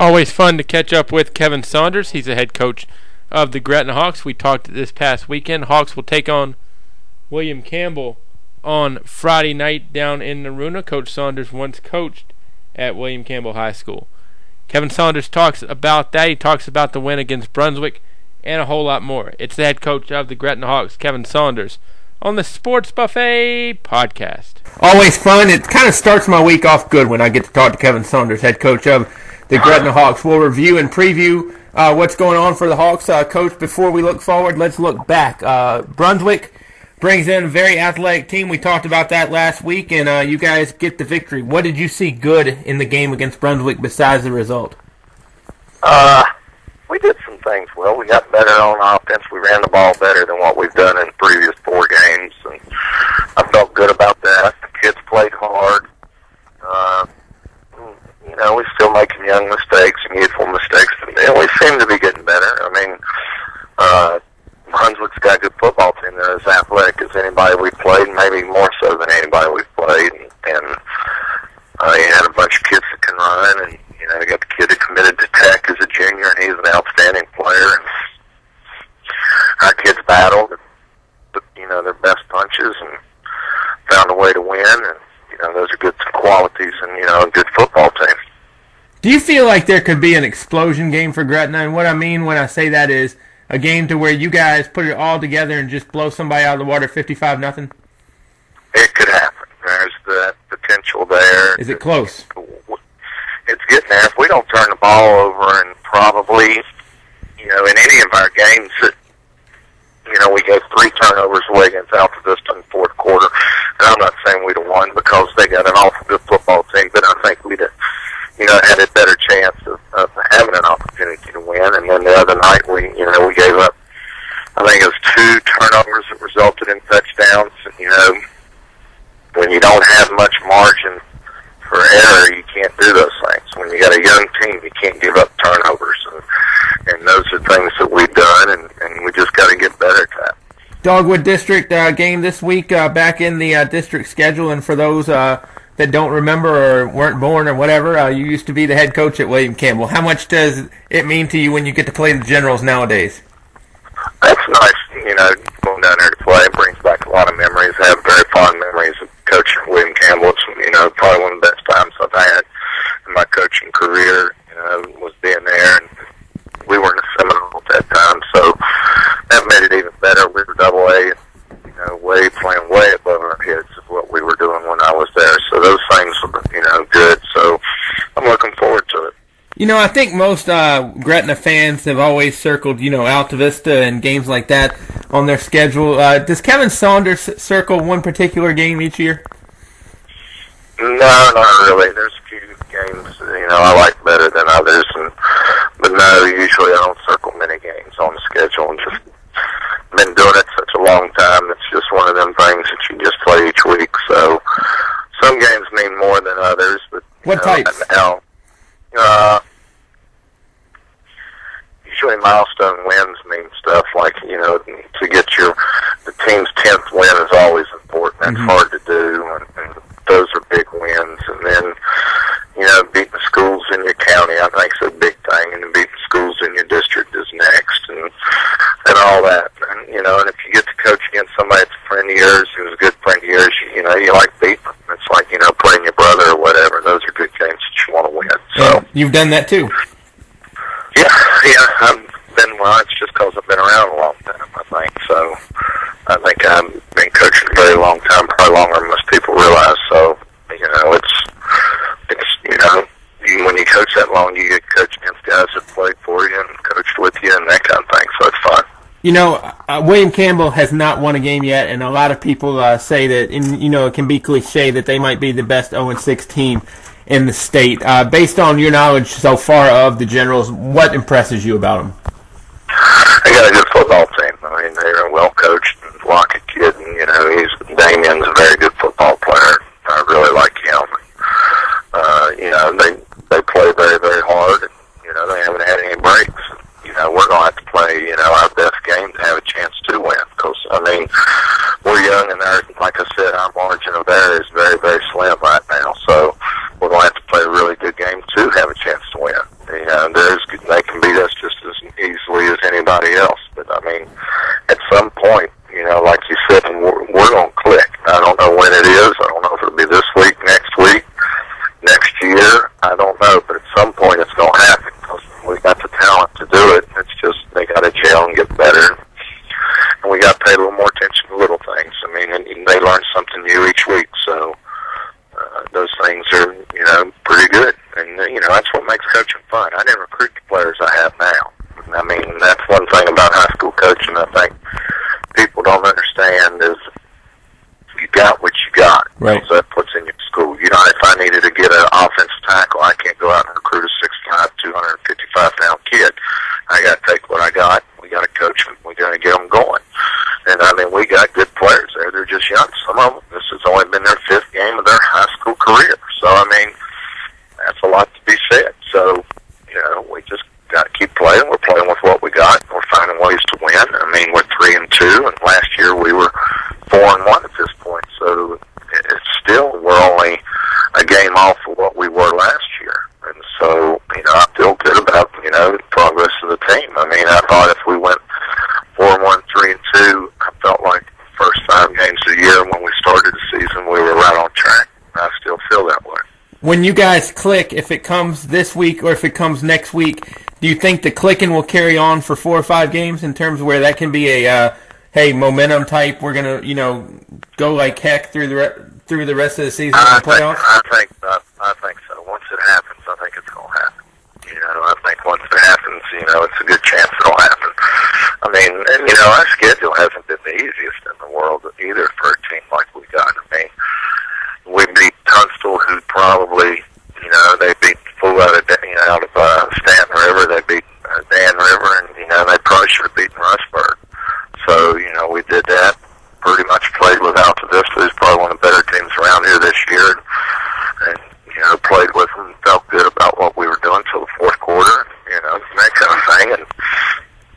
Always fun to catch up with Kevin Saunders. He's the head coach of the Gretna Hawks. We talked this past weekend. Hawks will take on William Campbell on Friday night down in Naruna. Coach Saunders once coached at William Campbell High School. Kevin Saunders talks about that. He talks about the win against Brunswick and a whole lot more. It's the head coach of the Gretna Hawks, Kevin Saunders, on the Sports Buffet podcast. Always fun. It kind of starts my week off good when I get to talk to Kevin Saunders, head coach of the Gretna Hawks. We'll review and preview what's going on for the Hawks. Coach, before we look forward, let's look back. Brunswick brings in a very athletic team. We talked about that last week, and you guys get the victory. What did you see good in the game against Brunswick besides the result? We did some things well. We got better on offense. We ran the ball better than what we've done in the previous 4 games, and I felt good about that. The kids played hard. We're still making young mistakes and youthful mistakes, and we seem to be getting better. I mean, Brunswick's got a good football team. They're as athletic as anybody we've played, maybe more so than anybody we've played. And you had a bunch of kids that can run, and you got the kid that committed to Tech as a junior, and he's an outstanding player. And our kids battled, their best punches, and found a way to win. And those are good qualities, and a good football team. Do you feel like there could be an explosion game for Gretna? And what I mean when I say that is a game to where you guys put it all together and just blow somebody out of the water 55-0? It could happen. There's the potential there. Is it close? It's getting there. If we don't turn the ball over, and probably, in any of our games that, we gave 3 turnovers away against Alta Vista in the fourth quarter, and I'm not saying we'd have won because they got an awful good football team, but I think we'd have, had a better chance of having an opportunity to win. And then the other night we gave up, I think it was 2 turnovers that resulted in touchdowns. And, when you don't have much margin for error, you can't do those things. When you got a young team, you can't give up turnovers. And those are things that we've done, and we just got to get better at that. Dogwood District game this week back in the district schedule. And for those that don't remember or weren't born or whatever, you used to be the head coach at William Campbell. How much does it mean to you when you get to play the Generals nowadays? That's nice, going down there to play. It brings back a lot of memories. I have very fond memories of coaching William Campbell. It's, probably one of the best times I've had in my coaching career, was being there. And we were in a Seminole at that time, so that made it even better. We were Double A, playing way above our heads of what we were doing when I was there. So those things were, good. So I'm looking forward to it. I think most Gretna fans have always circled, Alta Vista and games like that on their schedule. Does Kevin Saunders circle one particular game each year? No, not really. There's a few games, I like better than others. But no, usually I don't circle many games on the schedule. And just been doing it such a long time. It's just one of them things that you just play each week. So some games mean more than others. But what types? Usually milestone wins mean stuff like, to get the team's 10th win is always important. That's hard to do, and those are big wins. And then, beating the schools in your county, I think, is a big thing, and beating schools in your district is next, and all that. And, and if you get to coach against somebody that's a friend of yours, who's a good friend of yours, you like beating them. It's like, playing your brother or whatever. Those are good games that you want to win. So you've done that too. Yeah, it's just because I've been around a long time, I think. So I think I've been coaching a very long time, probably longer than most people realize. So, when you coach that long, you get coached against guys that played for you and coached with you and that kind of thing. So it's fun. William Campbell has not won a game yet, and a lot of people say that, it can be cliche that they might be the best 0-6 team in the state. Based on your knowledge so far of the Generals, what impresses you about them? They got a good football team. I mean, they're well coached. Lockett kid, and Damien's a very good football player. I really like him. They play very, very hard. And, they haven't had any breaks. We're going to have to play, our best game to have a chance to win. Because, we're young, and like I said, our margin of error is very, very slim right now. So we're going to have to play a really good game to have a chance to win. coaching fun. I didn't recruit the players I have now. I mean, that's one thing about high school coaching I think people don't understand is you got what you got. Right. So that puts in your school. You know, if I needed to get an offensive tackle, I can't go out and recruit a 6'5", 255-pound kid. I got to take what I got. We got to coach them. We got to get them going. And, I mean, we got good players there. They're just young. Some of them, this has only been their 5th game of their high school career. So, I mean, that's a lot to be said. So, you know, we just got to keep playing. We're playing with what we got. We're finding ways to win. I mean, we're 3-2, and last year we were 4-1 at this point. So it's still, we're only a game off of what we were last year. And so, you know, I feel good about, you know, the progress of the team. I mean, I thought if we went 4-1, 3-2, I felt like the first 5 games of the year when we started the season, we were right on track. I still feel that way. When you guys click, if it comes this week or if it comes next week, do you think the clicking will carry on for 4 or 5 games in terms of where that can be a, hey, momentum type, we're going to, you know, go like heck through the rest of the season in the playoffs? I think so. Once it happens, I think it's going to happen. You know, I think once it happens, you know, it's a good chance it'll happen. I mean, and, you know, our schedule hasn't been the easiest in the world either for a team like we got. I mean, we beat Tunstall, who probably, you know, they beat the fool out of Stanton River. They beat Dan River, and, you know, they probably should have beaten Rushburg. So, you know, we did that. Pretty much played with Alta Vista, who's probably one of the better teams around here this year. And you know, played with them, felt good about what we were doing till the 4th quarter, you know, that kind of thing. And,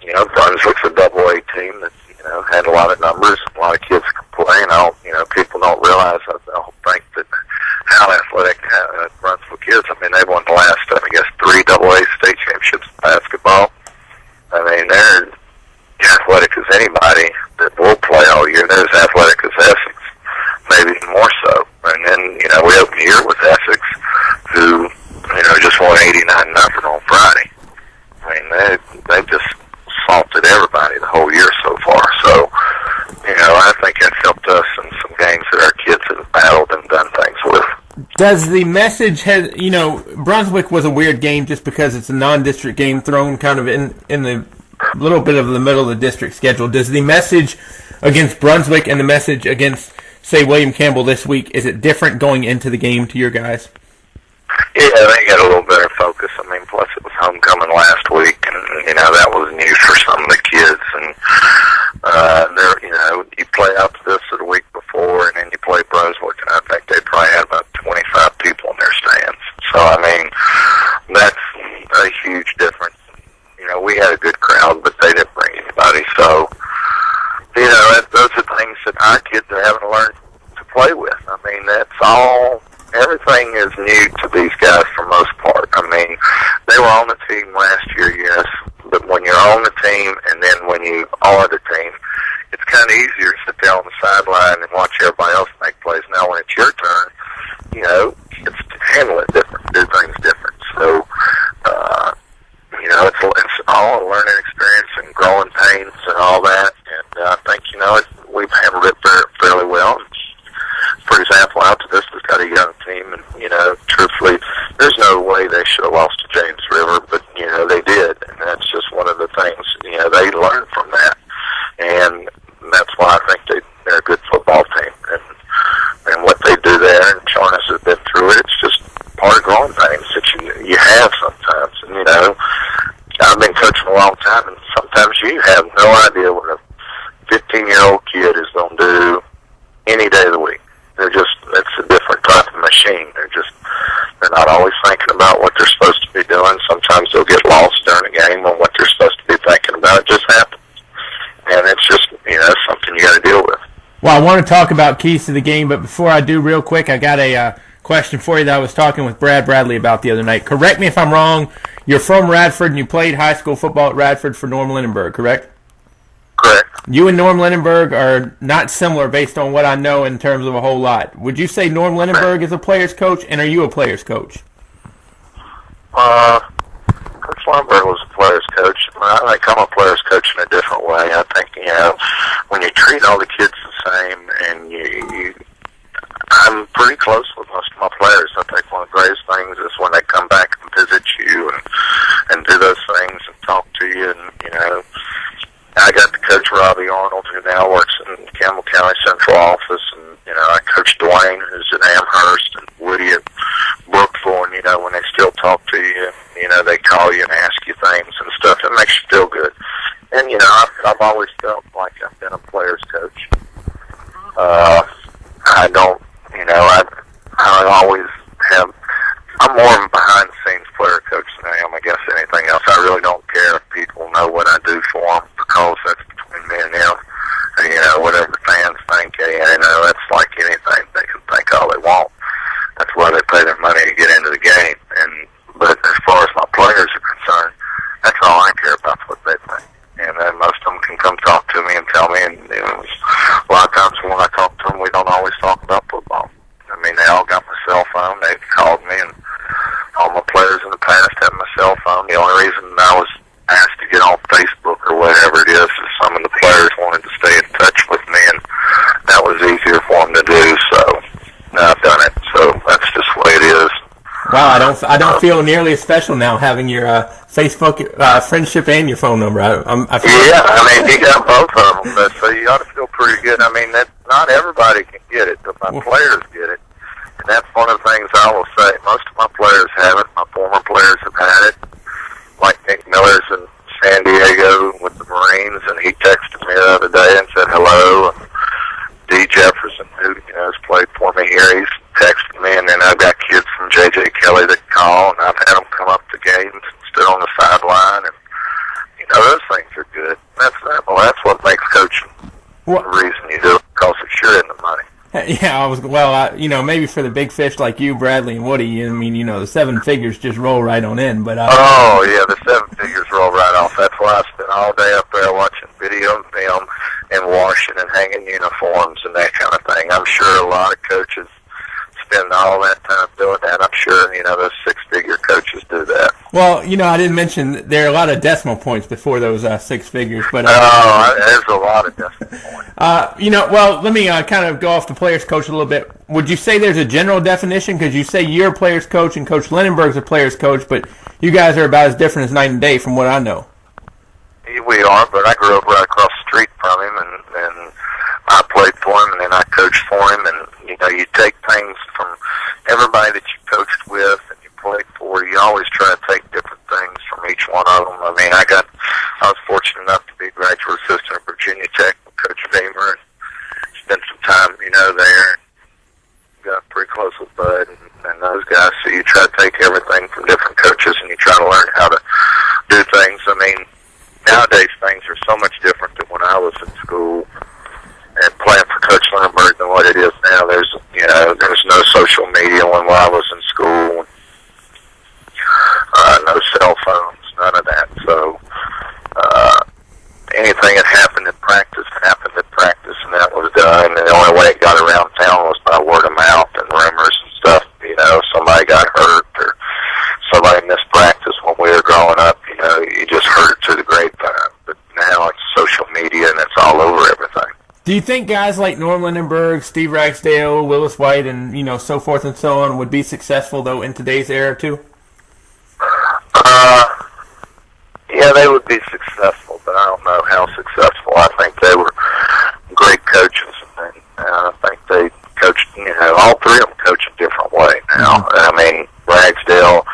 you know, Brunswick's a double-A team that, you know, had a lot of numbers, a lot of kids can play, and you know, people don't realize, I don't think that how athletic Brunswick is. I mean, they won the last, I guess, 3 double-A state championships in basketball. I mean, they're athletic as anybody that will play all year. They're as athletic as Essex, maybe even more so. And then, you know, we opened the year with Essex, who, you know, just won 89-0 on Friday. I mean, they just assaulted everybody the whole year so far. So, you know, I think that's helped us in some games that our kids have battled and done things with. Does the message have, you know, Brunswick was a weird game just because it's a non-district game thrown kind of in the little bit of the middle of the district schedule. Does the message against Brunswick and the message against, say, William Campbell this week, is it different going into the game to your guys? Yeah, they got a little better focus. I mean, plus it was homecoming last week, and, you know, that was news for some of the kids. And, you know, you play up to this the week before, and then you play Brunswick, and I think they probably had about 25 people in their stands. So, I mean, that's a huge difference. You know, we had a good crowd, but they didn't bring anybody. So, you know, those are things that our kids are having to learn to play with. I mean, that's all, everything is new to these guys for most part. I mean, they were on the team last year, yes, but when you're on the team and then when you are the team, it's kind of easier to sit there on the sideline and watch everybody else make plays. Now, when it's your turn, you know, it's handle it different, do things different. So, you know, it's all a learning experience and growing pains and all that. And I think, you know, we've handled it fairly well. For example, Alta Vista's got a young team, and, you know, truthfully, there's no way they should have lost to James River, but, you know, they did. And that's just one of the things, you know, they learned from that. And that's why I think they're a good football team. And what they do there, and Charnas has been through it, it's just part of growing pains that you have sometimes. And, you know, I've been coaching a long time, and sometimes you have no idea what a 15-year-old kid is going to do any day of the week. It's a different type of machine. They're not always thinking about what they're supposed to be doing. Sometimes they'll get lost during a game on what they're supposed to be thinking about. It just happens. And it's just, you know, something you got to deal with. Well, I want to talk about keys to the game, but before I do, real quick, I got a question for you that I was talking with Brad Bradley about the other night. Correct me if I'm wrong. You're from Radford, and you played high school football at Radford for Norm Lindenberg, correct? Correct. You and Norm Lindenberg are not similar based on what I know in terms of a whole lot. Would you say Norm Lindenberg is a player's coach, and are you a player's coach? Coach Lindenberg was a player's coach. I think I'm a player's coach in a different way. I think, you know, when you treat all the kids the same, and I'm pretty close with most of my players. I think one of the greatest things is when they come back and visit you and do those things and talk to you. And, you know, I got to coach Robbie Arnold, who now works in Campbell County Central Office, and, you know, I coached Dwayne, who's at Amherst, and Woody at Brookville, and, you know, when they still talk to you, you know, they call you and ask you things and stuff. It makes you feel good. And, you know, I've always felt like I've been a player's coach. I don't, you know, I always have, I'm more of a behind-the-scenes player coach than I am, I guess, anything else. I really don't care if people know what I do for them, because that's between me and them. And, you know, whatever the fans think, you know, that's like anything. They can think all they want. That's why they pay their money to get into the game. But as far as my players are concerned, that's all I care about, what they think. And then most of them can come talk to me and tell me, and, you know, a lot of times when I talk to them, we don't always talk about football. I mean, they all got my cell phone. They've called me, and all my players in the past have my cell phone. The only reason I was asked to get on Facebook or whatever it is some of the players wanted to stay in touch with me, and that was easier for them to do. So now I've done it. So that's just the way it is. Wow, I don't feel nearly as special now having your Facebook friendship and your phone number. I mean, you got both of them, so you ought to feel pretty good. I mean, not everybody can get it, but my players get it, and that's one of the things I will say. Most of my players have it. My former players have had it. Like Nick Miller's in San Diego with the Marines, and he texted me the other day and said hello. And D. Jefferson, who, you know, has played for me here, he's texted me, and then I've got kids from J.J. Kelly that call, and I've had them come up to games and stood on the sideline, and, you know, those things are good. That's what makes coaching the reason you do it, because it's sure in the money. Yeah, you know, maybe for the big fish like you, Bradley and Woody, I mean, you know, the seven figures just roll right on in. But oh yeah, the seven figures roll right off. That's why I spent all day up there watching video and film and washing and hanging uniforms and that kind of thing. I'm sure a lot of coaches spend all that time doing that. I'm sure, you know, those six-figure coaches do that. Well, you know, I didn't mention there are a lot of decimal points before those six figures, but there's a lot of decimal points. You know, well, let me kind of go off the players coach a little bit. Would you say there's a general definition? Because you say you're a players coach and Coach Lindenberg's a players coach, but you guys are about as different as night and day from what I know. We are, but I grew up right across the street from him, and I played for him, and then I coached for him, and, you know, you take things from everybody that you coached with and you played for. You always try to take different things from each one of them. I mean, I was fortunate enough to be a graduate assistant at Virginia Tech with Coach Beamer, and spent some time, you know, there. Got pretty close with Bud and those guys. So you try to take everything from different coaches, and you try to learn how to do things. I mean, nowadays things are so much different than when I was in school and playing for Coach Lindenberg than what it is now. There's no social media when I was in school. No cell phones, none of that. So anything that happened at practice, and that was done. And the only way it got around town was by word of mouth and rumors and stuff. You know, somebody got hurt or somebody missed practice when we were growing up. You know, you just heard it through the grapevine. But now it's social media, and it's all over everything. Do you think guys like Norm Lindenberg, Steve Ragsdale, Willis White, and, you know, so forth and so on would be successful, though, in today's era, too? Yeah, they would be successful, but I don't know how successful. I think they were great coaches, and I think they coached, you know, all three of them coach a different way now. Mm-hmm. I mean, Ragsdale,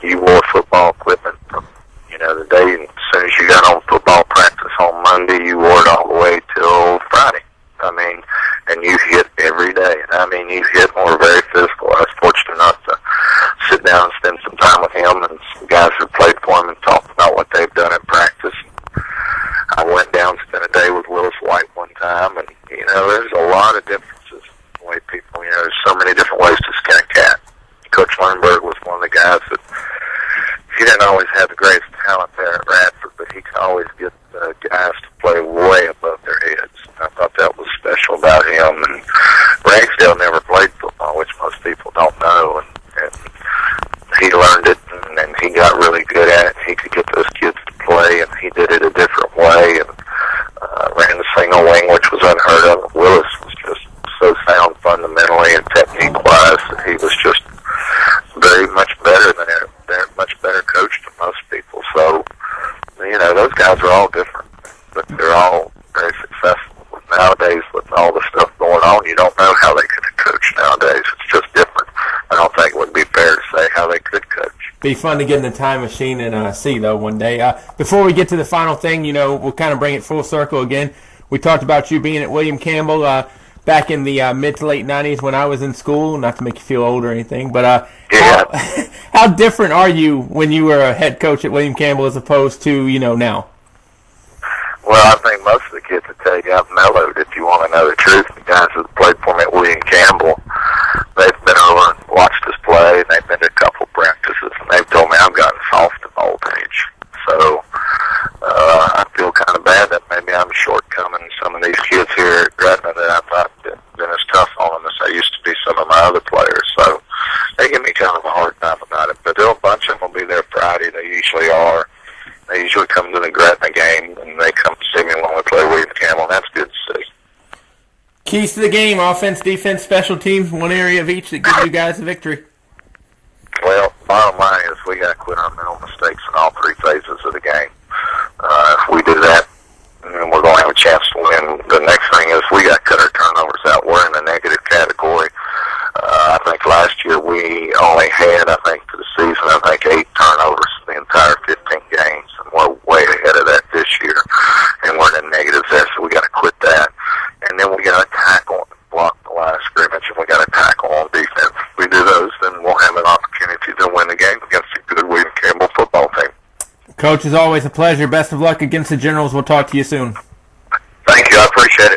you wore football equipment from, you know, the day as soon as you got on football practice on Monday, you wore it all the way till Friday. I mean, and you hit every day. I mean, you hit and were very physical. I was fortunate enough to sit down and spend some time with him and some guys who played for him and talk about what they've done in practice. I went down and spent a day with Willis White one time, and, you know, there's a lot of differences in the way people, you know, there's so many different ways to skin a cat. Coach Lundberg was one of the guys that, he didn't always have the greatest talent there at Radford, but he could always get guys to play way above their heads. I thought that was special about him. And Ragsdale never played football, which most people don't know, and he learned it, and he got really good at it. He could get those kids to play, and he did it a different way, and ran the single wing, which was unheard of. Willis was just so sound fundamentally and technique-wise that he was just very much better than much better coach than most people. So guys are all different, but they're all very successful. Nowadays, with all the stuff going on, you don't know how they could coach nowadays. It's just different. I don't think it would be fair to say how they could coach. Be fun to get in the time machine and see, though, one day. Before we get to the final thing, we'll kind of bring it full circle again. We talked about you being at William Campbell back in the mid to late 90s when I was in school, not to make you feel old or anything, but how different are you when you were a head coach at William Campbell as opposed to, now? Well, I think most of the kids will tell you I've mellowed, if you want to know the truth. The guys who played for me at William Campbell, they've been over and watched us play, and they've been to a couple practices, and they've told me I've gotten soft at old age. So I feel kind of bad that maybe I'm shortcoming some of these kids here at Gretna that I thought had been as tough on them as I used to be some of my other players. So they give me kind of a hard time about it. But a bunch of them will be there Friday. They usually are. They usually come to the Gretna game, and they come to see me when we play William Campbell, and that's good to see. Keys to the game: offense, defense, special teams. One area of each that gives you guys a victory. Well, bottom line is we got to quit our mental mistakes in all three phases of the game. If we do that, then we're going to have a chance to win. The next thing is we got to cut our turnovers out. We're in the negative category. I think last year we only had, for the season, 8 turnovers the entire 15 games. And we're way ahead of that this year. And we're in the negatives there, so we got to quit that. And then we got to tackle and block the line of scrimmage, and we got to tackle on defense. If we do those, then we'll have an opportunity to win the game against a good William Campbell football team. Coach, it's always a pleasure. Best of luck against the Generals. We'll talk to you soon. Thank you. I appreciate it.